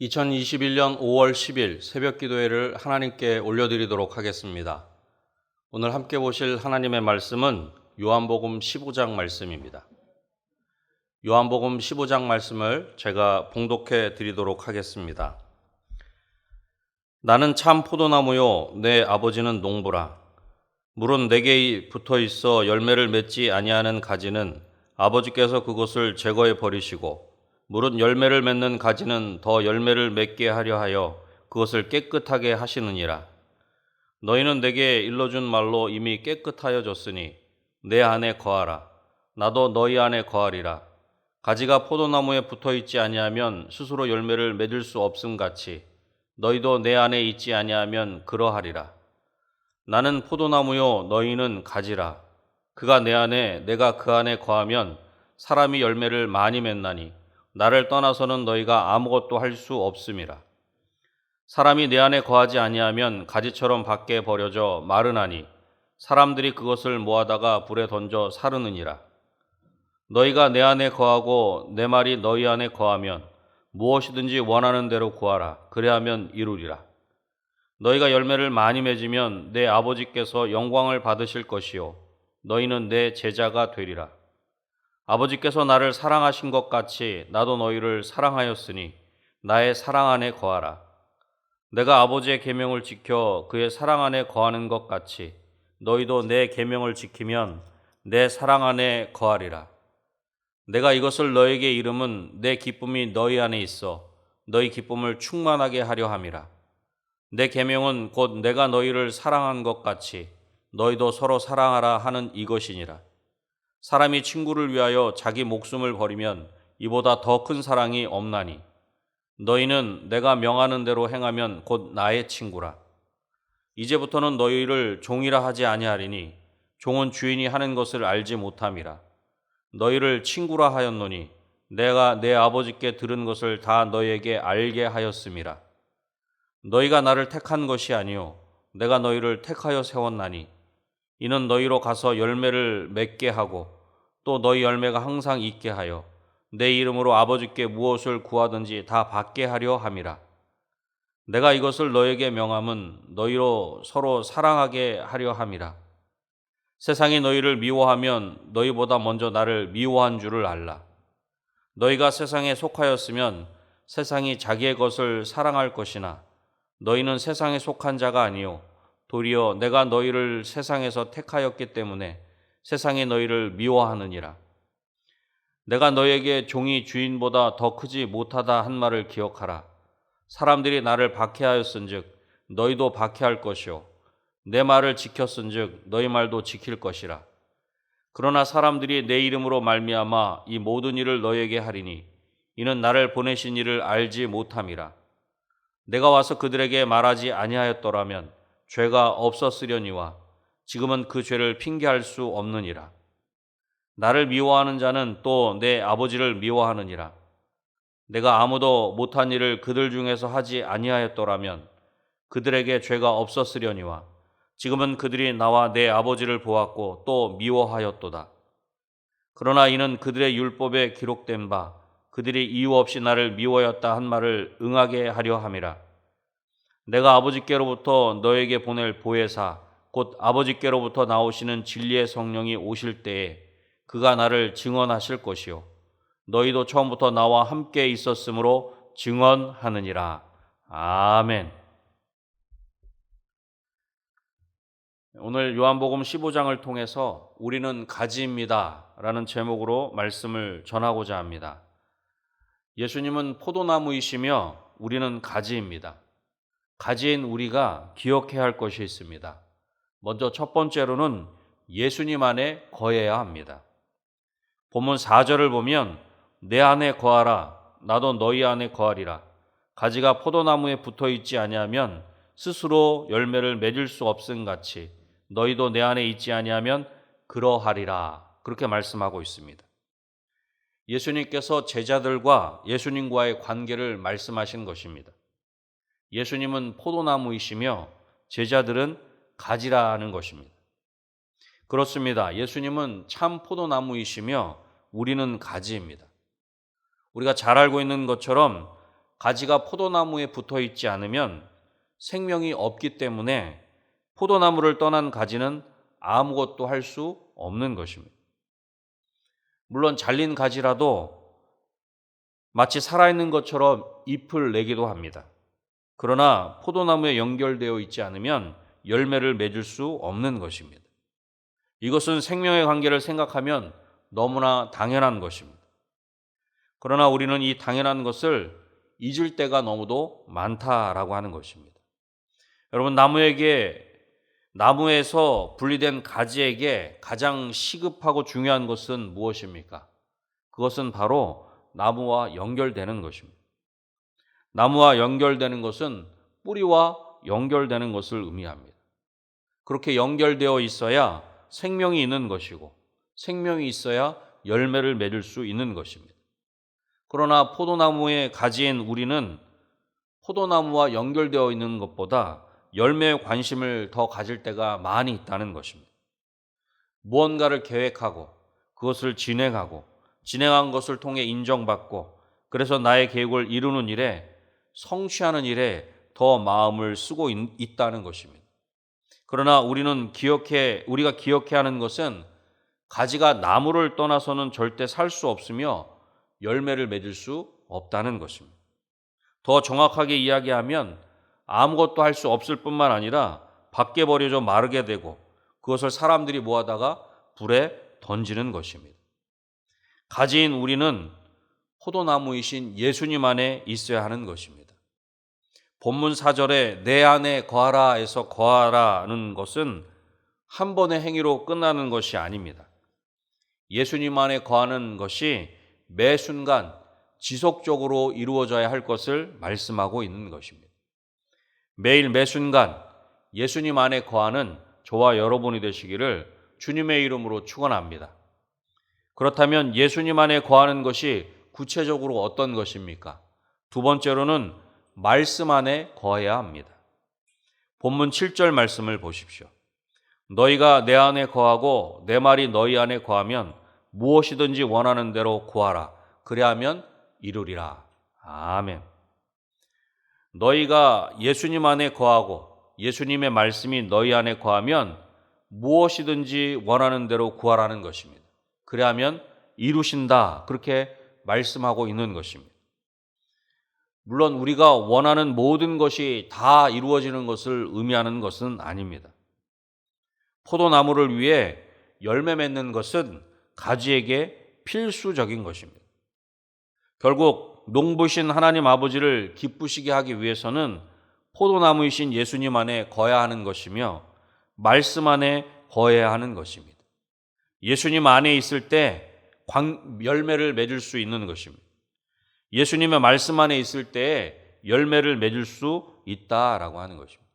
2021년 5월 10일 새벽 기도회를 하나님께 올려드리도록 하겠습니다. 오늘 함께 보실 하나님의 말씀은 요한복음 15장 말씀입니다. 요한복음 15장 말씀을 제가 봉독해 드리도록 하겠습니다. 나는 참 포도나무요 내 아버지는 농부라. 물은 내게 붙어 있어 열매를 맺지 아니하는 가지는 아버지께서 그것을 제거해 버리시고 물은 열매를 맺는 가지는 더 열매를 맺게 하려 하여 그것을 깨끗하게 하시느니라. 너희는 내게 일러준 말로 이미 깨끗하여졌으니 내 안에 거하라. 나도 너희 안에 거하리라. 가지가 포도나무에 붙어 있지 아니하면 스스로 열매를 맺을 수 없음 같이 너희도 내 안에 있지 아니하면 그러하리라. 나는 포도나무요 너희는 가지라. 그가 내 안에 내가 그 안에 거하면 사람이 열매를 많이 맺나니 나를 떠나서는 너희가 아무것도 할 수 없음이라. 사람이 내 안에 거하지 아니하면 가지처럼 밖에 버려져 마르나니 사람들이 그것을 모아다가 불에 던져 사르느니라. 너희가 내 안에 거하고 내 말이 너희 안에 거하면 무엇이든지 원하는 대로 구하라. 그래야면 이루리라. 너희가 열매를 많이 맺으면 내 아버지께서 영광을 받으실 것이요 너희는 내 제자가 되리라. 아버지께서 나를 사랑하신 것 같이 나도 너희를 사랑하였으니 나의 사랑 안에 거하라. 내가 아버지의 계명을 지켜 그의 사랑 안에 거하는 것 같이 너희도 내 계명을 지키면 내 사랑 안에 거하리라. 내가 이것을 너에게 이름은 내 기쁨이 너희 안에 있어 너희 기쁨을 충만하게 하려 함이라. 내 계명은 곧 내가 너희를 사랑한 것 같이 너희도 서로 사랑하라 하는 이것이니라. 사람이 친구를 위하여 자기 목숨을 버리면 이보다 더 큰 사랑이 없나니 너희는 내가 명하는 대로 행하면 곧 나의 친구라. 이제부터는 너희를 종이라 하지 아니하리니 종은 주인이 하는 것을 알지 못함이라. 너희를 친구라 하였노니 내가 내 아버지께 들은 것을 다 너희에게 알게 하였음이라. 너희가 나를 택한 것이 아니요 내가 너희를 택하여 세웠나니 이는 너희로 가서 열매를 맺게 하고 또 너희 열매가 항상 있게 하여 내 이름으로 아버지께 무엇을 구하든지 다 받게 하려 함이라. 내가 이것을 너에게 명함은 너희로 서로 사랑하게 하려 함이라. 세상이 너희를 미워하면 너희보다 먼저 나를 미워한 줄을 알라. 너희가 세상에 속하였으면 세상이 자기의 것을 사랑할 것이나 너희는 세상에 속한 자가 아니요 도리어 내가 너희를 세상에서 택하였기 때문에 세상이 너희를 미워하느니라. 내가 너희에게 종이 주인보다 더 크지 못하다 한 말을 기억하라. 사람들이 나를 박해하였은즉 너희도 박해할 것이요 내 말을 지켰은즉 너희 말도 지킬 것이라. 그러나 사람들이 내 이름으로 말미암아 이 모든 일을 너희에게 하리니 이는 나를 보내신 이를 알지 못함이라. 내가 와서 그들에게 말하지 아니하였더라면 죄가 없었으려니와 지금은 그 죄를 핑계할 수 없느니라. 나를 미워하는 자는 또 내 아버지를 미워하느니라. 내가 아무도 못한 일을 그들 중에서 하지 아니하였더라면 그들에게 죄가 없었으려니와 지금은 그들이 나와 내 아버지를 보았고 또 미워하였도다. 그러나 이는 그들의 율법에 기록된 바 그들이 이유 없이 나를 미워하였다 한 말을 응하게 하려 함이라. 내가 아버지께로부터 너에게 보낼 보혜사 곧 아버지께로부터 나오시는 진리의 성령이 오실 때에 그가 나를 증언하실 것이요 너희도 처음부터 나와 함께 있었으므로 증언하느니라. 아멘. 오늘 요한복음 15장을 통해서 우리는 가지입니다 라는 제목으로 말씀을 전하고자 합니다. 예수님은 포도나무이시며 우리는 가지입니다. 가지인 우리가 기억해야 할 것이 있습니다. 먼저 첫 번째로는 예수님 안에 거해야 합니다. 본문 4절을 보면 내 안에 거하라 나도 너희 안에 거하리라. 가지가 포도나무에 붙어 있지 아니하면 스스로 열매를 맺을 수 없음 같이 너희도 내 안에 있지 아니하면 그러하리라. 그렇게 말씀하고 있습니다. 예수님께서 제자들과 예수님과의 관계를 말씀하신 것입니다. 예수님은 포도나무이시며 제자들은 가지라는 것입니다. 그렇습니다. 예수님은 참 포도나무이시며 우리는 가지입니다. 우리가 잘 알고 있는 것처럼 가지가 포도나무에 붙어 있지 않으면 생명이 없기 때문에 포도나무를 떠난 가지는 아무것도 할 수 없는 것입니다. 물론 잘린 가지라도 마치 살아있는 것처럼 잎을 내기도 합니다. 그러나 포도나무에 연결되어 있지 않으면 열매를 맺을 수 없는 것입니다. 이것은 생명의 관계를 생각하면 너무나 당연한 것입니다. 그러나 우리는 이 당연한 것을 잊을 때가 너무도 많다라고 하는 것입니다. 여러분, 나무에서 분리된 가지에게 가장 시급하고 중요한 것은 무엇입니까? 그것은 바로 나무와 연결되는 것입니다. 나무와 연결되는 것은 뿌리와 연결되는 것을 의미합니다. 그렇게 연결되어 있어야 생명이 있는 것이고 생명이 있어야 열매를 맺을 수 있는 것입니다. 그러나 포도나무의 가지인 우리는 포도나무와 연결되어 있는 것보다 열매에 관심을 더 가질 때가 많이 있다는 것입니다. 무언가를 계획하고 그것을 진행한 것을 통해 인정받고 그래서 나의 계획을 이루는 일에 성취하는 일에 더 마음을 쓰고 있다는 것입니다. 그러나 우리가 기억해야 하는 것은 가지가 나무를 떠나서는 절대 살 수 없으며 열매를 맺을 수 없다는 것입니다. 더 정확하게 이야기하면 아무것도 할 수 없을 뿐만 아니라 밖에 버려져 마르게 되고 그것을 사람들이 모아다가 불에 던지는 것입니다. 가지인 우리는 포도나무이신 예수님 안에 있어야 하는 것입니다. 본문 4절에 내 안에 거하라에서 거하라는 것은 한 번의 행위로 끝나는 것이 아닙니다. 예수님 안에 거하는 것이 매 순간 지속적으로 이루어져야 할 것을 말씀하고 있는 것입니다. 매일 매 순간 예수님 안에 거하는 저와 여러분이 되시기를 주님의 이름으로 축원합니다. 그렇다면 예수님 안에 거하는 것이 구체적으로 어떤 것입니까? 두 번째로는 말씀 안에 거해야 합니다. 본문 7절 말씀을 보십시오. 너희가 내 안에 거하고 내 말이 너희 안에 거하면 무엇이든지 원하는 대로 구하라. 그리하면 이루리라. 아멘. 너희가 예수님 안에 거하고 예수님의 말씀이 너희 안에 거하면 무엇이든지 원하는 대로 구하라는 것입니다. 그리하면 이루신다. 그렇게 말씀하고 있는 것입니다. 물론 우리가 원하는 모든 것이 다 이루어지는 것을 의미하는 것은 아닙니다. 포도나무를 위해 열매 맺는 것은 가지에게 필수적인 것입니다. 결국 농부신 하나님 아버지를 기쁘시게 하기 위해서는 포도나무이신 예수님 안에 거해야 하는 것이며 말씀 안에 거해야 하는 것입니다. 예수님 안에 있을 때 열매를 맺을 수 있는 것입니다. 예수님의 말씀 안에 있을 때 열매를 맺을 수 있다라고 하는 것입니다.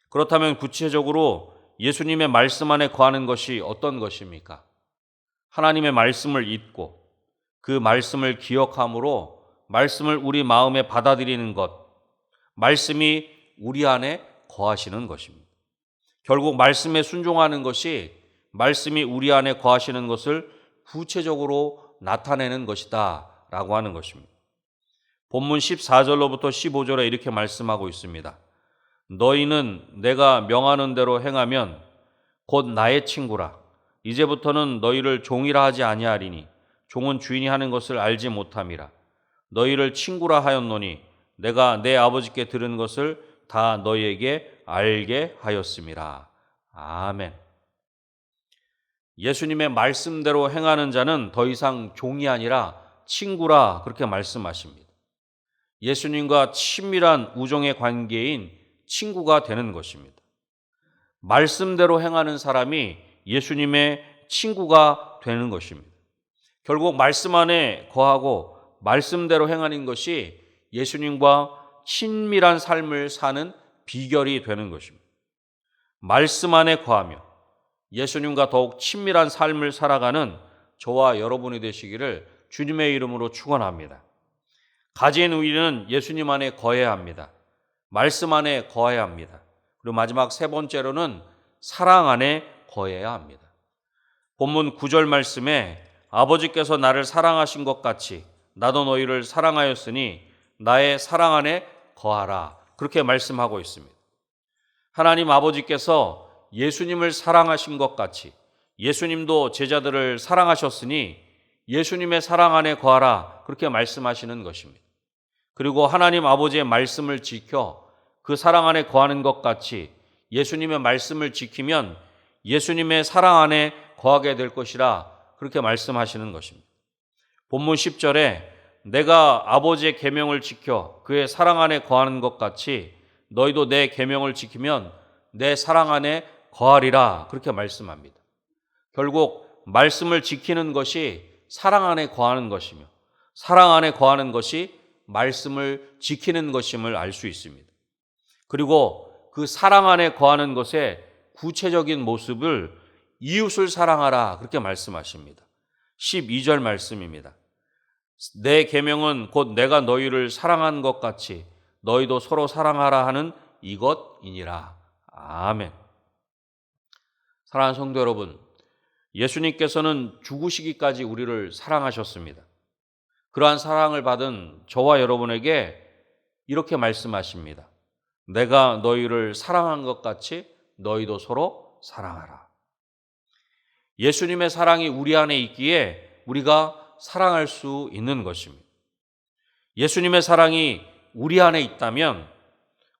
그렇다면 구체적으로 예수님의 말씀 안에 거하는 것이 어떤 것입니까? 하나님의 말씀을 읽고 그 말씀을 기억함으로 말씀을 우리 마음에 받아들이는 것, 말씀이 우리 안에 거하시는 것입니다. 결국 말씀에 순종하는 것이 말씀이 우리 안에 거하시는 것을 구체적으로 나타내는 것이다 라고 하는 것입니다. 본문 14절로부터 15절에 이렇게 말씀하고 있습니다. 너희는 내가 명하는 대로 행하면 곧 나의 친구라. 이제부터는 너희를 종이라 하지 아니하리니 종은 주인이 하는 것을 알지 못함이라. 너희를 친구라 하였노니 내가 내 아버지께 들은 것을 다 너희에게 알게 하였음이라. 아멘. 예수님의 말씀대로 행하는 자는 더 이상 종이 아니라 친구라 그렇게 말씀하십니다. 예수님과 친밀한 우정의 관계인 친구가 되는 것입니다. 말씀대로 행하는 사람이 예수님의 친구가 되는 것입니다. 결국 말씀 안에 거하고 말씀대로 행하는 것이 예수님과 친밀한 삶을 사는 비결이 되는 것입니다. 말씀 안에 거하며 예수님과 더욱 친밀한 삶을 살아가는 저와 여러분이 되시기를 주님의 이름으로 축원합니다. 가진 우리는 예수님 안에 거해야 합니다. 말씀 안에 거해야 합니다. 그리고 마지막 세 번째로는 사랑 안에 거해야 합니다. 본문 9절 말씀에 아버지께서 나를 사랑하신 것 같이 나도 너희를 사랑하였으니 나의 사랑 안에 거하라. 그렇게 말씀하고 있습니다. 하나님 아버지께서 예수님을 사랑하신 것 같이 예수님도 제자들을 사랑하셨으니 예수님의 사랑 안에 거하라. 그렇게 말씀하시는 것입니다. 그리고 하나님 아버지의 말씀을 지켜 그 사랑 안에 거하는 것 같이 예수님의 말씀을 지키면 예수님의 사랑 안에 거하게 될 것이라 그렇게 말씀하시는 것입니다. 본문 10절에 내가 아버지의 계명을 지켜 그의 사랑 안에 거하는 것 같이 너희도 내 계명을 지키면 내 사랑 안에 거하리라 그렇게 말씀합니다. 결국 말씀을 지키는 것이 사랑 안에 거하는 것이며 사랑 안에 거하는 것이 말씀을 지키는 것임을 알 수 있습니다. 그리고 그 사랑 안에 거하는 것의 구체적인 모습을 이웃을 사랑하라 그렇게 말씀하십니다. 12절 말씀입니다. 내 계명은 곧 내가 너희를 사랑한 것 같이 너희도 서로 사랑하라 하는 이것이니라. 아멘. 사랑하는 성도 여러분, 예수님께서는 죽으시기까지 우리를 사랑하셨습니다. 그러한 사랑을 받은 저와 여러분에게 이렇게 말씀하십니다. 내가 너희를 사랑한 것 같이 너희도 서로 사랑하라. 예수님의 사랑이 우리 안에 있기에 우리가 사랑할 수 있는 것입니다. 예수님의 사랑이 우리 안에 있다면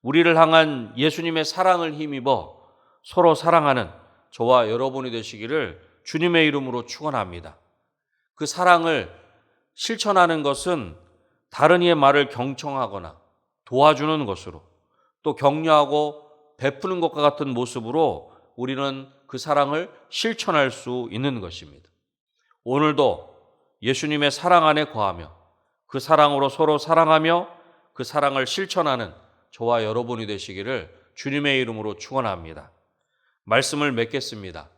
우리를 향한 예수님의 사랑을 힘입어 서로 사랑하는 저와 여러분이 되시기를 주님의 이름으로 축원합니다. 그 사랑을 실천하는 것은 다른 이의 말을 경청하거나 도와주는 것으로 또 격려하고 베푸는 것과 같은 모습으로 우리는 그 사랑을 실천할 수 있는 것입니다. 오늘도 예수님의 사랑 안에 거하며 그 사랑으로 서로 사랑하며 그 사랑을 실천하는 저와 여러분이 되시기를 주님의 이름으로 축원합니다. 말씀을 맺겠습니다.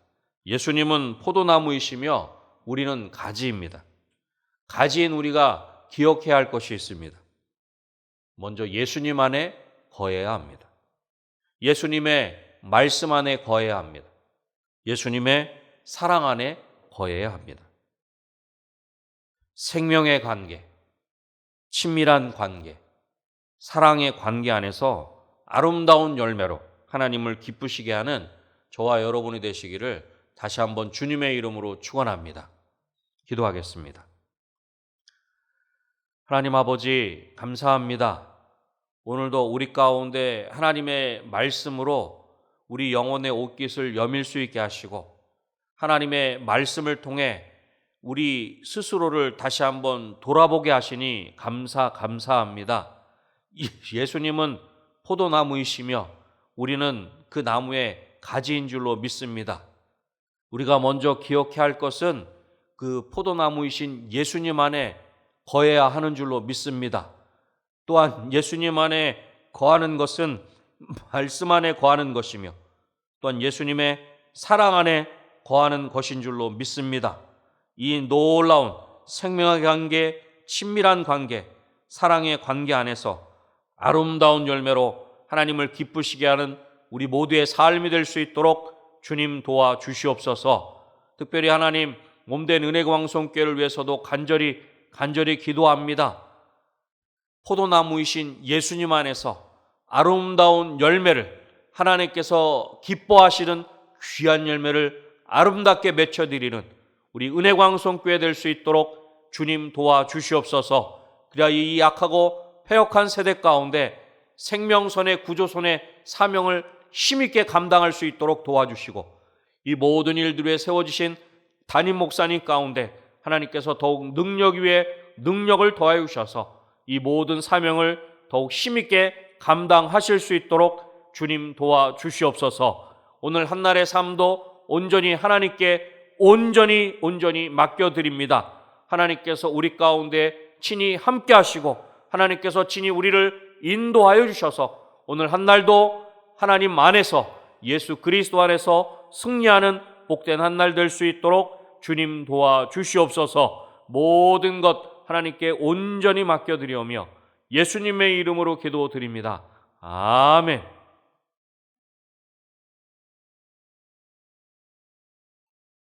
예수님은 포도나무이시며 우리는 가지입니다. 가지인 우리가 기억해야 할 것이 있습니다. 먼저 예수님 안에 거해야 합니다. 예수님의 말씀 안에 거해야 합니다. 예수님의 사랑 안에 거해야 합니다. 생명의 관계, 친밀한 관계, 사랑의 관계 안에서 아름다운 열매로 하나님을 기쁘시게 하는 저와 여러분이 되시기를 다시 한번 주님의 이름으로 축원합니다. 기도하겠습니다. 하나님 아버지 감사합니다. 오늘도 우리 가운데 하나님의 말씀으로 우리 영혼의 옷깃을 여밀 수 있게 하시고 하나님의 말씀을 통해 우리 스스로를 다시 한번 돌아보게 하시니 감사합니다. 예수님은 포도나무이시며 우리는 그 나무의 가지인 줄로 믿습니다. 우리가 먼저 기억해야 할 것은 그 포도나무이신 예수님 안에 거해야 하는 줄로 믿습니다. 또한 예수님 안에 거하는 것은 말씀 안에 거하는 것이며 또한 예수님의 사랑 안에 거하는 것인 줄로 믿습니다. 이 놀라운 생명의 관계, 친밀한 관계, 사랑의 관계 안에서 아름다운 열매로 하나님을 기쁘시게 하는 우리 모두의 삶이 될 수 있도록 주님 도와주시옵소서. 특별히 하나님 몸된 은혜광성교회를 위해서도 간절히 기도합니다. 포도나무이신 예수님 안에서 아름다운 열매를 하나님께서 기뻐하시는 귀한 열매를 아름답게 맺혀드리는 우리 은혜광성교회 될 수 있도록 주님 도와주시옵소서. 그래야 이 약하고 패역한 세대 가운데 생명선의 구조선의 사명을 힘있게 감당할 수 있도록 도와주시고 이 모든 일들 위해 세워지신 담임 목사님 가운데 하나님께서 더욱 능력 위에 능력을 더하여 주셔서 이 모든 사명을 더욱 힘있게 감당하실 수 있도록 주님 도와주시옵소서. 오늘 한날의 삶도 온전히 하나님께 온전히 맡겨드립니다. 하나님께서 우리 가운데 친히 함께 하시고 하나님께서 친히 우리를 인도하여 주셔서 오늘 한날도 하나님 안에서 예수 그리스도 안에서 승리하는 복된 한날 될 수 있도록 주님 도와주시옵소서. 모든 것 하나님께 온전히 맡겨드리오며 예수님의 이름으로 기도드립니다. 아멘.